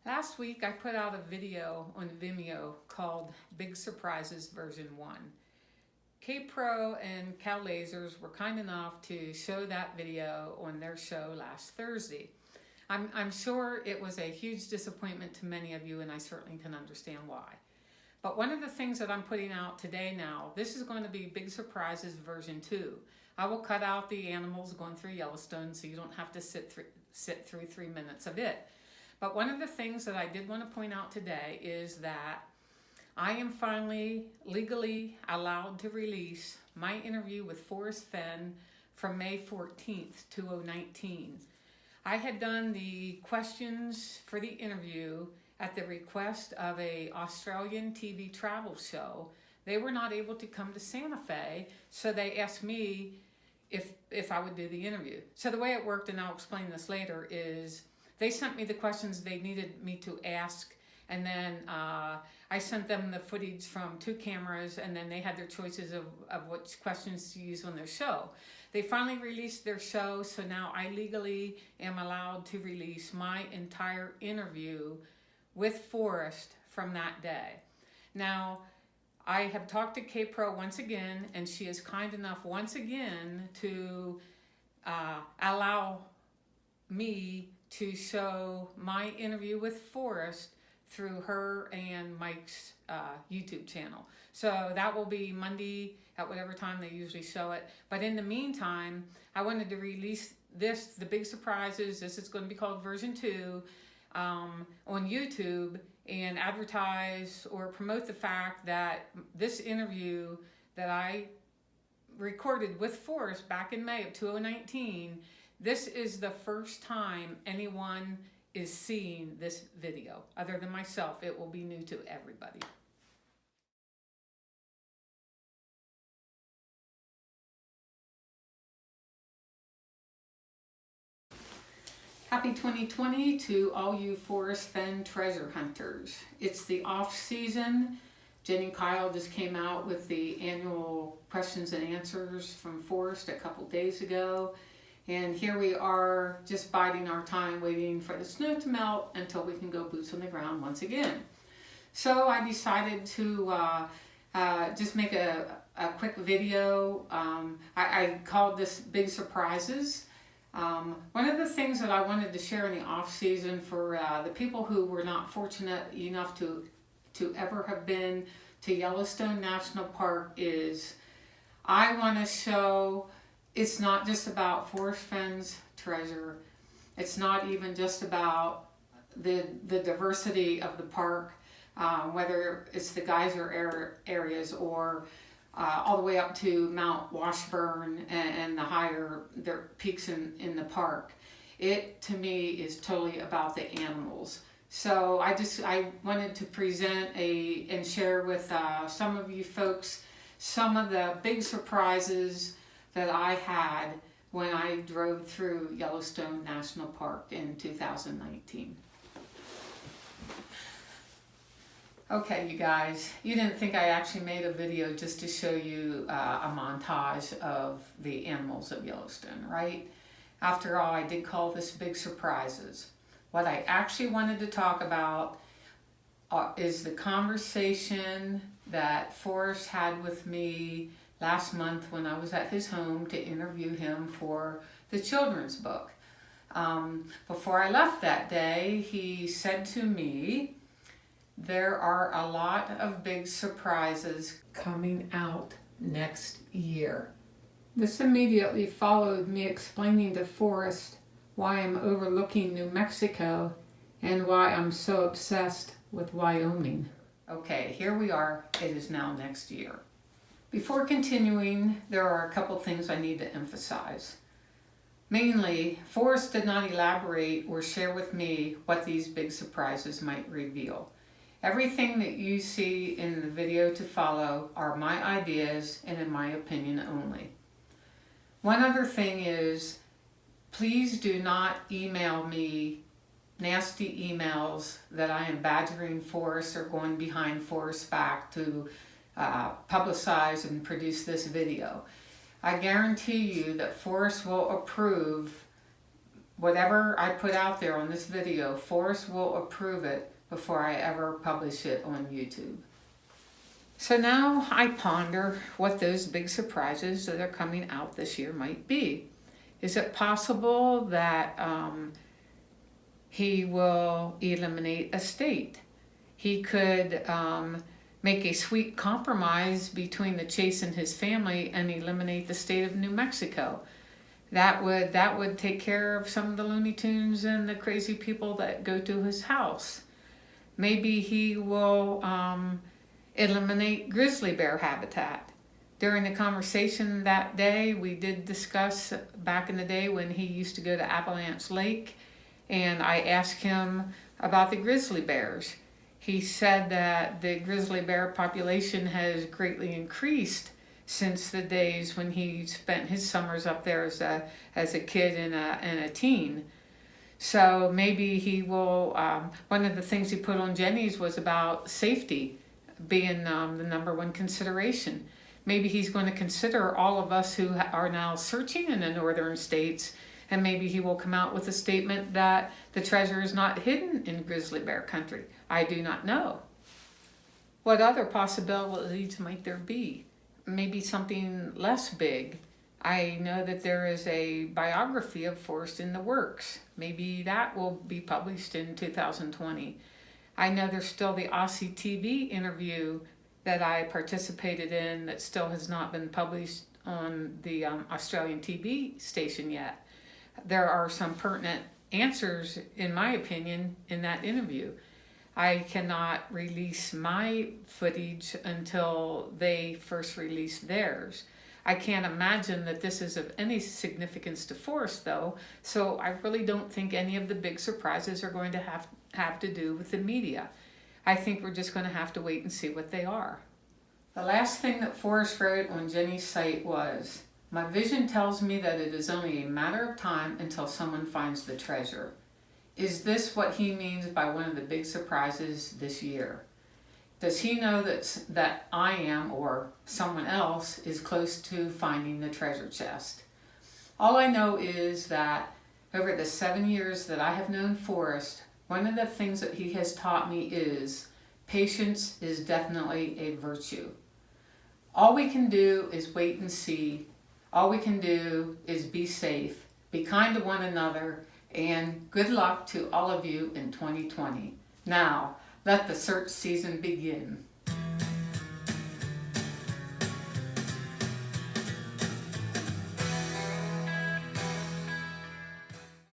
Last week I put out a video on Vimeo called Big Surprises Version 1. K-Pro and Cowlazars were kind enough to show that video on their show last Thursday. I'm sure it was a huge disappointment to many of you, and I certainly can understand why. But one of the things that I'm putting out today now, this is going to be Big Surprises Version 2. I will cut out the animals going through Yellowstone so you don't have to sit through 3 minutes of it. But one of the things that I did want to point out today is that I am finally legally allowed to release my interview with Forrest Fenn from May 14th, 2019. I had done the questions for the interview at the request of an Australian TV travel show. They were not able to come to Santa Fe, so they asked me if I would do the interview. So the way it worked, and I'll explain this later, is they sent me the questions they needed me to ask, and then I sent them the footage from 2 cameras, and then they had their choices of which questions to use on their show. They finally released their show, so now I legally am allowed to release my entire interview with Forrest from that day. Now, I have talked to K-Pro once again, and she is kind enough once again to allow me to show my interview with Forrest through her and Mike's YouTube channel. So that will be Monday at whatever time they usually show it. But in the meantime, I wanted to release this, the Big Surprises, this is going to be called version 2, on YouTube, and advertise or promote the fact that this interview that I recorded with Forrest back in May of 2019, this is the first time anyone is seeing this video. Other than myself, it will be new to everybody. Happy 2020 to all you Forrest Fenn treasure hunters. It's the off season. Jenny and Kyle just came out with the annual questions and answers from Forrest a couple days ago. And here we are just biding our time, waiting for the snow to melt until we can go boots on the ground once again. So I decided to just make a quick video. I called this Big Surprises. One of the things that I wanted to share in the off season for the people who were not fortunate enough to ever have been to Yellowstone National Park is I want to show it's not just about Forrest Fenn's treasure. It's not even just about the diversity of the park, whether it's the geyser areas or all the way up to Mount Washburn and the higher peaks in the park. It, to me, is totally about the animals. So I wanted to present and share with some of you folks some of the big surprises that I had when I drove through Yellowstone National Park in 2019. Okay, you guys, you didn't think I actually made a video just to show you a montage of the animals of Yellowstone, right? After all, I did call this Big Surprises. What I actually wanted to talk about is the conversation that Forrest had with me last month when I was at his home to interview him for the children's book. Before I left that day, he said to me, there are a lot of big surprises coming out next year. This immediately followed me explaining to Forrest why I'm overlooking New Mexico and why I'm so obsessed with Wyoming. Okay, here we are. It is now next year. Before continuing, there are a couple things I need to emphasize. Mainly, Forrest did not elaborate or share with me what these big surprises might reveal. Everything that you see in the video to follow are my ideas and in my opinion only. One other thing is, please do not email me nasty emails that I am badgering Forrest or going behind Forrest's back to publicize and produce this video. I guarantee you that Forrest will approve whatever I put out there on this video, Forrest will approve it before I ever publish it on YouTube. So now I ponder what those big surprises that are coming out this year might be. Is it possible that he will eliminate a state? He could make a sweet compromise between the Chase and his family and eliminate the state of New Mexico. That would take care of some of the Looney Tunes and the crazy people that go to his house. Maybe he will eliminate grizzly bear habitat. During the conversation that day, we did discuss back in the day when he used to go to Avalanche Lake, and I asked him about the grizzly bears. He said that the grizzly bear population has greatly increased since the days when he spent his summers up there as a kid and a teen. So maybe he will, one of the things he put on Jenny's was about safety being the number one consideration. Maybe he's going to consider all of us who are now searching in the northern states, and maybe he will come out with a statement that the treasure is not hidden in grizzly bear country. I do not know. What other possibilities might there be? Maybe something less big. I know that there is a biography of Forrest in the works. Maybe that will be published in 2020. I know there's still the Aussie TV interview that I participated in that still has not been published on the Australian TV station yet. There are some pertinent answers, in my opinion, in that interview. I cannot release my footage until they first release theirs. I can't imagine that this is of any significance to Forrest, though, so I really don't think any of the big surprises are going to have to do with the media. I think we're just going to have to wait and see what they are. The last thing that Forrest wrote on Jenny's site was, "My vision tells me that it is only a matter of time until someone finds the treasure." Is this what he means by one of the big surprises this year? Does he know that I am, or someone else, is close to finding the treasure chest? All I know is that over the 7 years that I have known Forrest, one of the things that he has taught me is patience is definitely a virtue. All we can do is wait and see. All we can do is be safe, be kind to one another, and good luck to all of you in 2020. Now, let the search season begin.